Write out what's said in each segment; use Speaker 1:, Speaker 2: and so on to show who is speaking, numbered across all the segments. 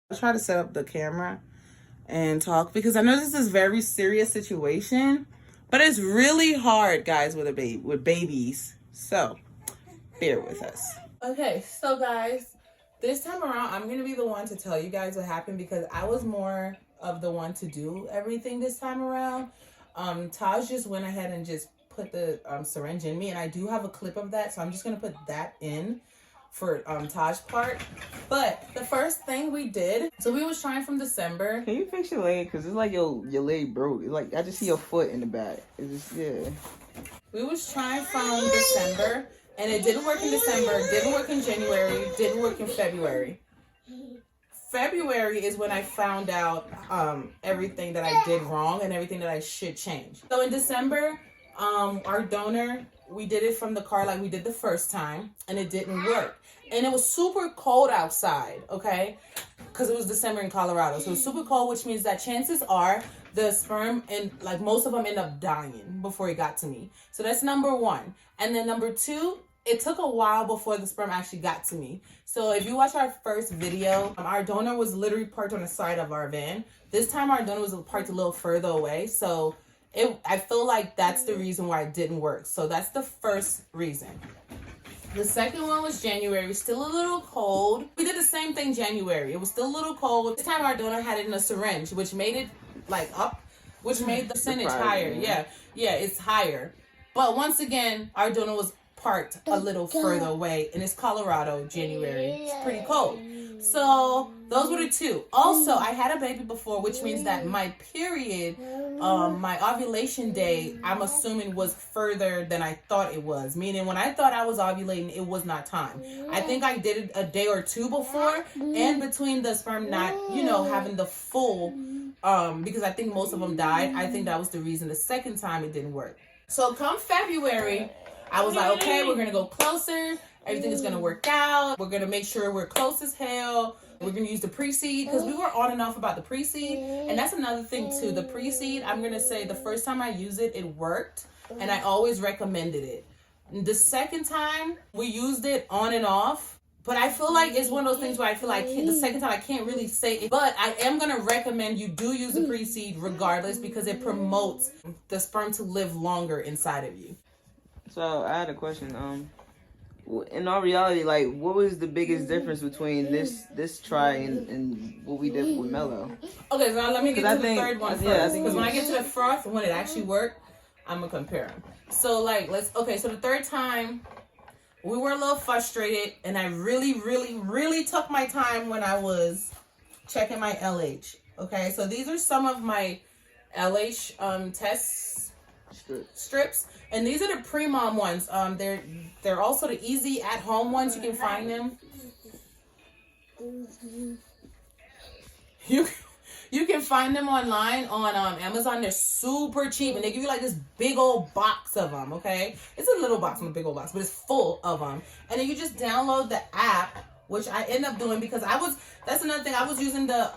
Speaker 1: I'll try to set up the camera and talk because I know this is a very serious situation, but it's really hard, guys, with babies. So bear with us. Okay, so guys, this time around, I'm gonna be the one to tell you guys what happened because I was more of the one to do everything this time around. Taj just went ahead and just put the syringe in me, and I do have a clip of that, so I'm just gonna put that in for Taj part. But the first thing we did, so we was trying from December.
Speaker 2: Can you fix your leg? Cause it's like your leg broke. It's like I just see your foot in the back. It's just
Speaker 1: We was trying from December, and it didn't work in December, didn't work in January, didn't work in February. February is when I found out everything that I did wrong and everything that I should change. So in December, our donor, we did it from the car like we did the first time, and it didn't work. And it was super cold outside, okay? Because it was December in Colorado. So it was super cold, which means that chances are the sperm, and like most of them end up dying before it got to me. So that's number one. And then number two, it took a while before the sperm actually got to me. So if you watch our first video, our donor was literally parked on the side of our van. This time our donor was parked a little further away. So I feel like that's the reason why it didn't work. So that's the first reason. The second one was January, still a little cold. We did the same thing January. It was still a little cold. This time our donor had it in a syringe, which made it like up, which made the percentage higher. Yeah, it's higher. But once again, our donor was parked a little further away, and it's Colorado, January. It's pretty cold. So those were the two. Also, I had a baby before, which means that my period, my ovulation day, I'm assuming was further than I thought it was. Meaning when I thought I was ovulating, it was not time. I think I did it a day or two before, and between the sperm not, having the full, because I think most of them died. I think that was the reason the second time it didn't work. So come February, I was like, okay, we're going to go closer. Everything is going to work out. We're going to make sure we're close as hell. We're going to use the pre-seed because we were on and off about the pre-seed. And that's another thing too. The pre-seed, I'm going to say the first time I used it, it worked. And I always recommended it. The second time we used it on and off. But I feel like it's one of those things where I feel like the second time I can't really say it. But I am going to recommend you do use the pre-seed regardless because it promotes the sperm to live longer inside of you.
Speaker 2: So I had a question. In all reality, like, what was the biggest difference between this try and what we did with Mello?
Speaker 1: Okay, so now let me get to the third one first. Because when I get to the fourth, when it actually worked, I'm gonna compare them. So so the third time, we were a little frustrated, and I really took my time when I was checking my LH. Okay, so these are some of my LH test strips. And these are the pre-mom ones. They're also the easy at-home ones. You can find them. You can find them online on Amazon. They're super cheap, and they give you like this big old box of them. Okay, it's a little box, not a big old box, but it's full of them. And then you just download the app, which I end up doing because that's another thing. I was using the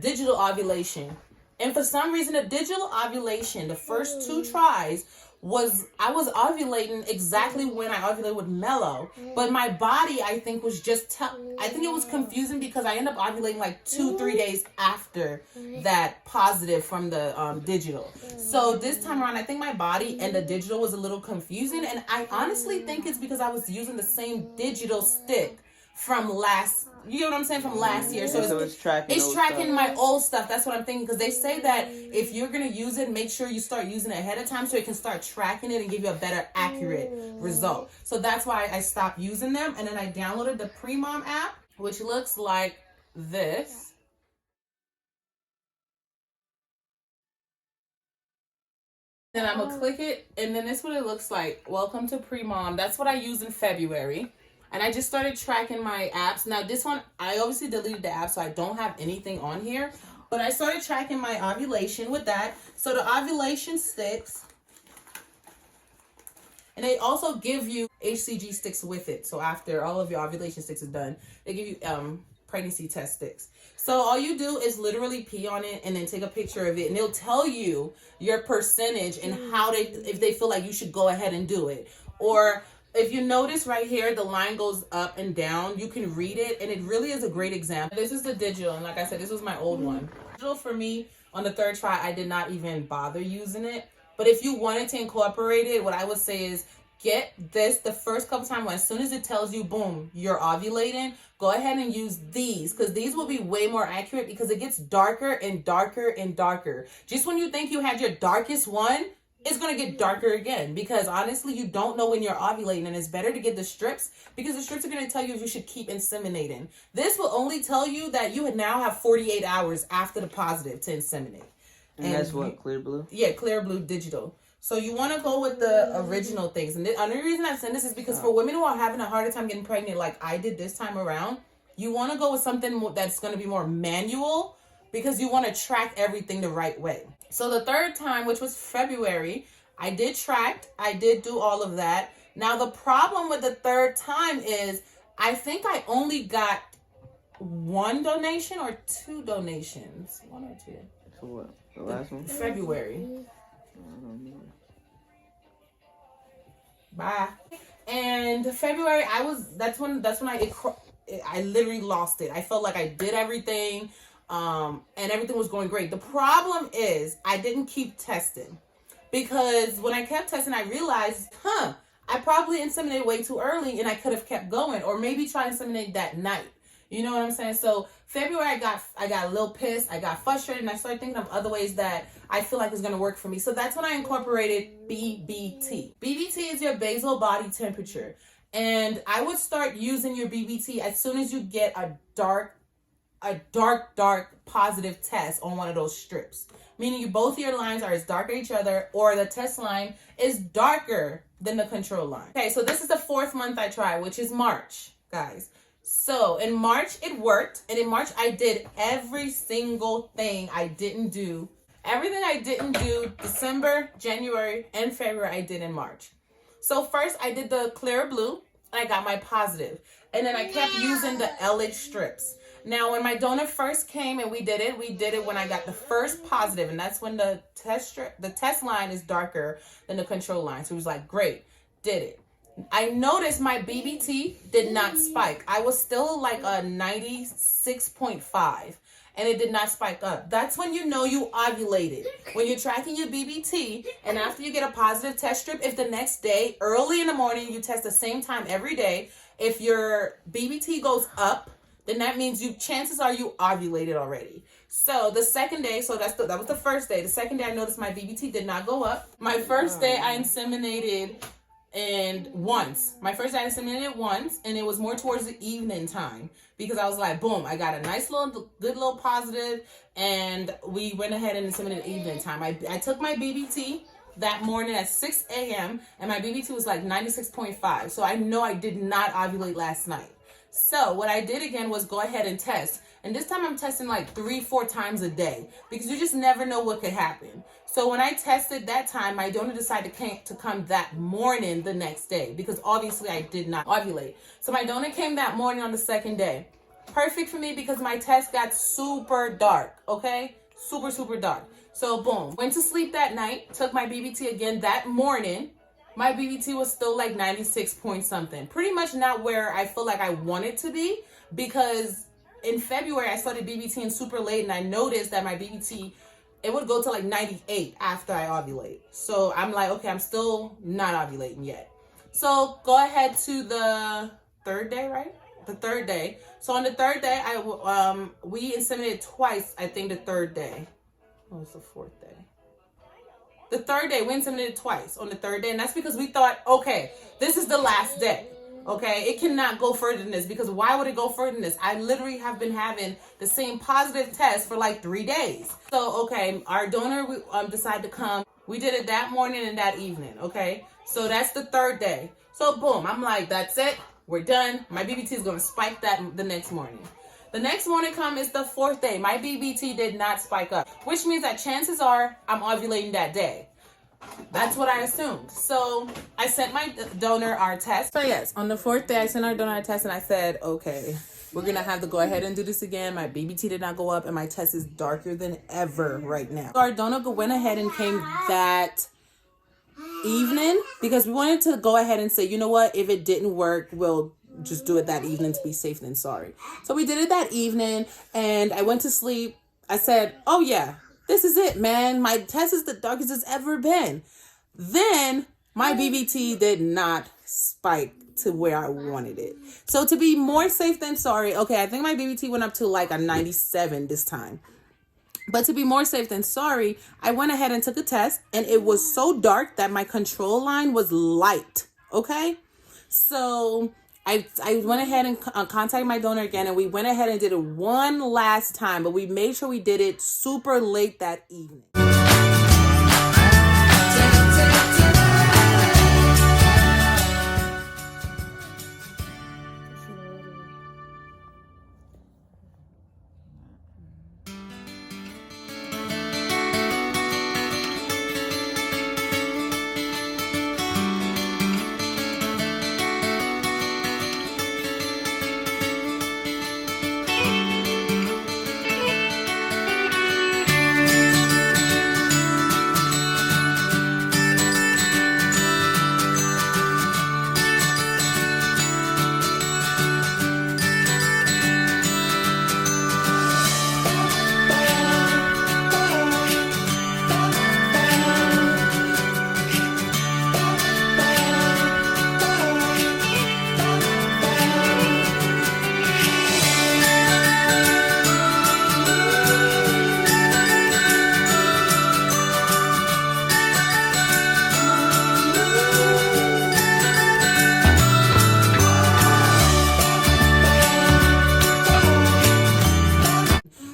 Speaker 1: digital ovulation, and for some reason, the digital ovulation, the first two tries. I was ovulating exactly when I ovulated with Mello, but my body, I think, was I think it was confusing because I ended up ovulating like 2-3 days after that positive from the digital. So this time around, I think my body and the digital was a little confusing, and I honestly think it's because I was using the same digital stick from last year. So it's tracking my old stuff. That's what I'm thinking, because they say that if you're going to use it, make sure you start using it ahead of time so it can start tracking it and give you a better accurate result. So that's why I stopped using them, and then I downloaded the Pre-Mom app, which looks like this. Then I'm going to click it, and then this is what it looks like. Welcome to Pre-Mom. That's what I used in February. And I just started tracking my apps. Now, this one, I obviously deleted the app, so I don't have anything on here. But I started tracking my ovulation with that. So the ovulation sticks. And they also give you HCG sticks with it. So after all of your ovulation sticks is done, they give you pregnancy test sticks. So all you do is literally pee on it and then take a picture of it, and it'll tell you your percentage and how if they feel like you should go ahead and do it. Or if you notice right here, the line goes up and down. You can read it, and it really is a great example. This is the digital, and like I said, this was my old one. Digital for me, on the third try, I did not even bother using it. But if you wanted to incorporate it, what I would say is get this the first couple times. As soon as it tells you, boom, you're ovulating, go ahead and use these, because these will be way more accurate, because it gets darker and darker and darker. Just when you think you had your darkest one, it's going to get darker again, because honestly, you don't know when you're ovulating, and it's better to get the strips, because the strips are going to tell you if you should keep inseminating. This will only tell you that you now have 48 hours after the positive to inseminate.
Speaker 2: And that's what, clear blue?
Speaker 1: Yeah, clear blue digital. So you want to go with the original things. And the only reason I'm saying this is because for women who are having a harder time getting pregnant, like I did this time around, you want to go with something that's going to be more manual, because you want to track everything the right way. So the third time, which was February, I did track. I did do all of that. Now, the problem with the third time is I think I only got 1 donation or 2 donations. 1 or 2.
Speaker 2: For what? The last one?
Speaker 1: February. Bye. And February, that's when I literally lost it. I felt like I did everything, and everything was going great. The problem is I didn't keep testing, because when I kept testing, I realized, I probably inseminated way too early, and I could have kept going, or maybe try to inseminate that night. You know what I'm saying? So February, I got a little pissed. I got frustrated, and I started thinking of other ways that I feel like is going to work for me. So that's when I incorporated BBT. BBT is your basal body temperature. And I would start using your BBT as soon as you get a dark positive test on one of those strips. Meaning both your lines are as dark as each other, or the test line is darker than the control line. Okay, so this is the 4th month I tried, which is March, guys. So in March, it worked. And in March, I did every single thing I didn't do. Everything I didn't do December, January, and February, I did in March. So first, I did the clear blue, and I got my positive. And then I kept using the LH strips. Now, when my donor first came and we did it when I got the first positive. And that's when the test line is darker than the control line. So it was like, great, did it. I noticed my BBT did not spike. I was still like a 96.5, and it did not spike up. That's when you know you ovulated. When you're tracking your BBT, and after you get a positive test strip, if the next day, early in the morning, you test the same time every day, if your BBT goes up, then that means chances are you ovulated already. So the second day, that was the first day. The second day, I noticed my BBT did not go up. My first day, I inseminated once, and it was more towards the evening time, because I was like, boom, I got a nice good little positive, and we went ahead and inseminated evening time. I took my BBT that morning at 6 a.m. and my BBT was like 96.5. So I know I did not ovulate last night. So what I did again was go ahead and test. And this time I'm testing like 3-4 times a day, because you just never know what could happen. So when I tested that time, my donor decided to come that morning the next day, because obviously I did not ovulate. So my donor came that morning on the second day. Perfect for me, because my test got super dark, okay? Super, super dark. So boom, went to sleep that night, took my BBT again that morning. My BBT was still like 96 point something. Pretty much not where I feel like I want it to be, because in February I started BBTing super late, and I noticed that my BBT, it would go to like 98 after I ovulate. So I'm like, okay, I'm still not ovulating yet. So go ahead to the 3rd day, right? The 3rd day. So on the 3rd day, we inseminated twice, I think the 3rd day. What was the 4th day? The 3rd day, we inseminated twice on the 3rd day. And that's because we thought, okay, this is the last day. Okay, it cannot go further than this, because why would it go further than this? I literally have been having the same positive test for like 3 days. So, okay, our donor decided to come. We did it that morning and that evening, okay? So that's the 3rd day. So boom, I'm like, that's it. We're done. My BBT is going to spike that the next morning. The next morning is the 4th day. My BBT did not spike up, which means that chances are I'm ovulating that day. That's what I assumed. So I sent my donor our test. So yes, on the 4th day, I sent our donor our test, and I said, okay, We're going to have to go ahead and do this again. My BBT did not go up, and my test is darker than ever right now. So our donor went ahead and came that evening because we wanted to go ahead and say, you know what, if it didn't work, we'll just do it that evening to be safe than sorry. So we did it that evening, and I went to sleep. I said, oh yeah, this is it, man. My test is the darkest it's ever been. Then my BBT did not spike to where I wanted it. So to be more safe than sorry, okay, I think my BBT went up to like a 97 this time. But to be more safe than sorry, I went ahead and took a test, and it was so dark that my control line was light, okay? So I went ahead and contacted my donor again, and we went ahead and did it one last time, but we made sure we did it super late that evening.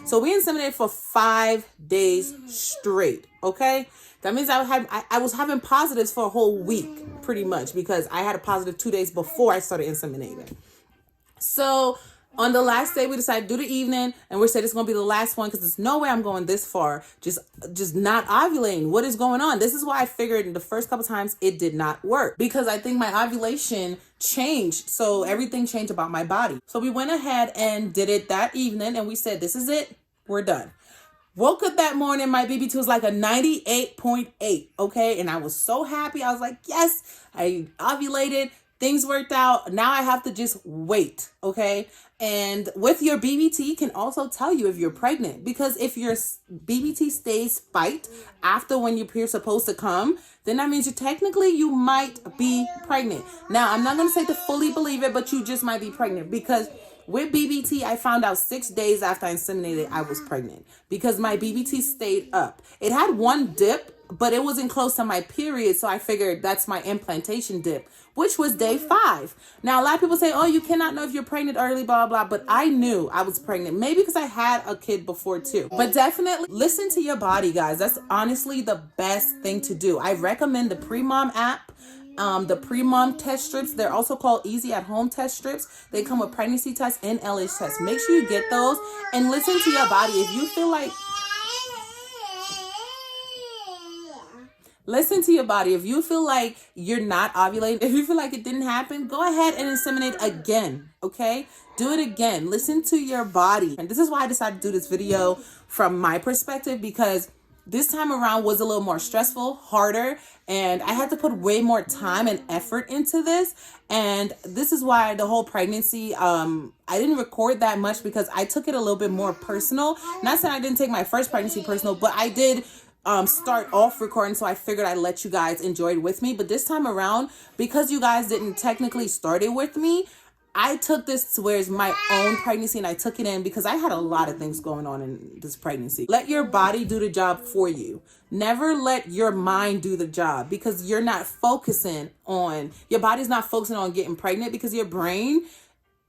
Speaker 1: So we inseminated for 5 days straight, okay? That means I was having positives for a whole week, pretty much, because I had a positive 2 days before I started inseminating. So on the last day, we decided to do the evening, and we said it's going to be the last one because there's no way I'm going this far, just not ovulating. What is going on? This is why I figured the first couple times it did not work, because I think my ovulation changed. So everything changed about my body. So we went ahead and did it that evening, and we said, this is it. We're done. Woke up that morning, my BBT was like a 98.8, okay? And I was so happy. I was like, yes, I ovulated. Things worked out. Now I have to just wait, okay? And with your BBT can also tell you if you're pregnant, because if your BBT stays spiked after when your period's supposed to come, then that means you might be pregnant. Now, I'm not going to say to fully believe it, but you just might be pregnant, because with BBT, I found out 6 days after I inseminated, I was pregnant because my BBT stayed up. It had one dip, but it wasn't close to my period. So I figured that's my implantation dip, which was day 5. Now, a lot of people say, oh, you cannot know if you're pregnant early, blah, blah, blah. But I knew I was pregnant, maybe because I had a kid before too. But definitely listen to your body, guys. That's honestly the best thing to do. I recommend the Pre-Mom app. The Pre-Mom test strips, they're also called Easy at Home test strips. They come with pregnancy tests and LH tests. Make sure you get those and listen to your body. If you feel like, listen to your body. If you feel like you're not ovulating, if you feel like it didn't happen, go ahead and inseminate again, okay? Do it again. Listen to your body. And this is why I decided to do this video from my perspective, because this time around was a little more stressful, harder, and I had to put way more time and effort into this. And this is why the whole pregnancy, I didn't record that much because I took it a little bit more personal. Not saying I didn't take my first pregnancy personal, but I did start off recording, so I figured I'd let you guys enjoy it with me. But this time around, because you guys didn't technically start it with me, I took this to where it's my own pregnancy, and I took it in because I had a lot of things going on in this pregnancy. Let your body do the job for you. Never let your mind do the job, because you're not focusing on, your body's not focusing on getting pregnant, because your brain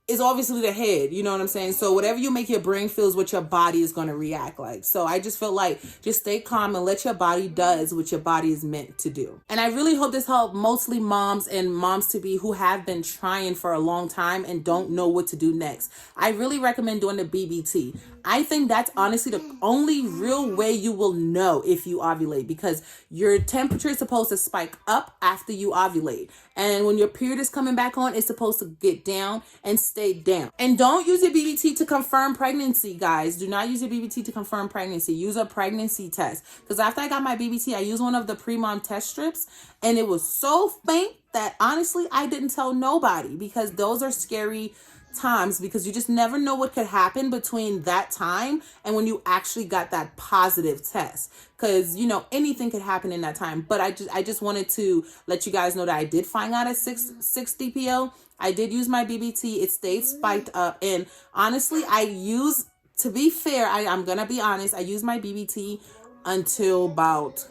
Speaker 1: is obviously the head, you know what I'm saying? So whatever you make your brain feel is what your body is going to react like. So I just felt like just stay calm and let your body does what your body is meant to do. And I really hope this helped mostly moms and moms-to-be who have been trying for a long time and don't know what to do next. I really recommend doing the BBT. I think that's honestly the only real way you will know if you ovulate, because your temperature is supposed to spike up after you ovulate. And when your period is coming back on, it's supposed to get down and stay down. And don't use your BBT to confirm pregnancy, guys. Do not use your BBT to confirm pregnancy. Use a pregnancy test. Because after I got my BBT, I used one of the pre-mom test strips, and it was so faint that honestly, I didn't tell nobody, because those are scary times, because you just never know what could happen between that time and when you actually got that positive test, because you know anything could happen in that time. But I just wanted to let you guys know that I did find out at 6 DPO. I did use my BBT. It stayed spiked up, and honestly, to be fair, I'm gonna be honest, I used my BBT until about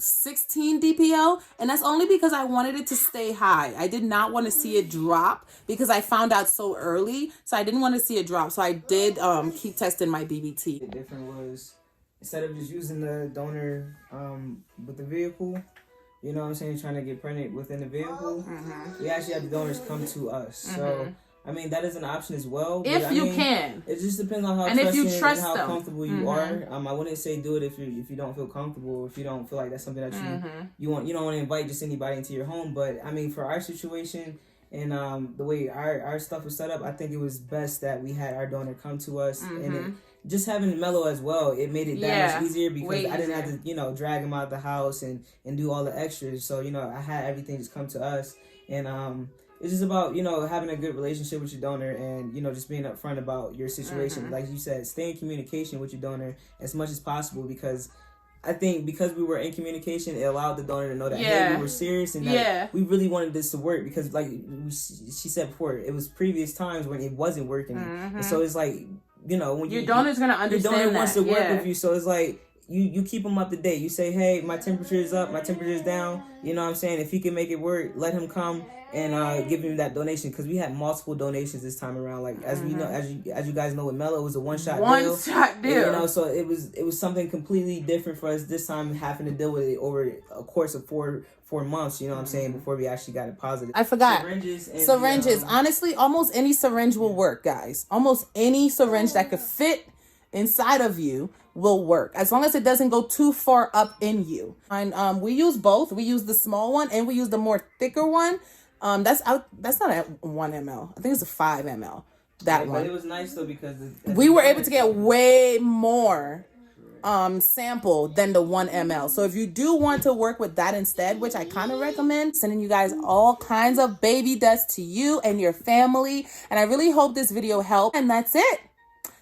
Speaker 1: 16 DPO, and that's only because I wanted it to stay high. I did not want to see it drop, because I found out so early, so I didn't want to see it drop. So I did keep testing my BBT.
Speaker 2: The difference was, instead of just using the donor with the vehicle, you know what I'm saying, trying to get pregnant within the vehicle, we actually had the donors come to us. So I mean, that is an option as well.
Speaker 1: If you can.
Speaker 2: It just depends on how
Speaker 1: and if you trust
Speaker 2: and how
Speaker 1: them.
Speaker 2: comfortable you are. I wouldn't say do it if you don't feel comfortable, if you don't feel like that's something that you want. You don't want to invite just anybody into your home. But I mean, for our situation and the way our stuff was set up, I think it was best that we had our donor come to us, and it, just having Mello as well, it made it that much easier, because I didn't have to, you know, drag him out of the house and do all the extras. So, you know, I had everything just come to us, and it's just about, you know, having a good relationship with your donor, and, you know, just being upfront about your situation. Like you said, stay in communication with your donor as much as possible, because I think because we were in communication, it allowed the donor to know that, hey, we were serious, and that we really wanted this to work, because like she said before, it was previous times when it wasn't working. And so it's like, you know, when
Speaker 1: your donor's going to understand
Speaker 2: your donor wants to work with you, so it's like, you keep him up to date. You say, hey, my temperature is up, my temperature is down. You know what I'm saying? If he can make it work, let him come and give him that donation, because we had multiple donations this time around. Like, as we know, as you guys know, with Mello, it was a one-shot deal.
Speaker 1: One-shot deal.
Speaker 2: You know, so it was something completely different for us this time, having to deal with it over a course of four months, you know what I'm saying, before we actually got it positive.
Speaker 1: I forgot.
Speaker 2: Syringes.
Speaker 1: Honestly, almost any syringe will work, guys. Almost any syringe that could fit inside of you will work, as long as it doesn't go too far up in you. And we use both. We use the small one, and we use the more thicker one. That's not a 1 ml. I think it's a 5 ml. That one.
Speaker 2: But it was nice though, because
Speaker 1: we were able to get way more sample than the 1 ml. So if you do want to work with that instead, which I kind of recommend, sending you guys all kinds of baby dust to you and your family. And I really hope this video helped. And that's it.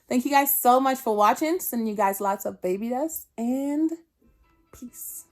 Speaker 1: Thank you guys so much for watching. Sending you guys lots of baby dust, and peace.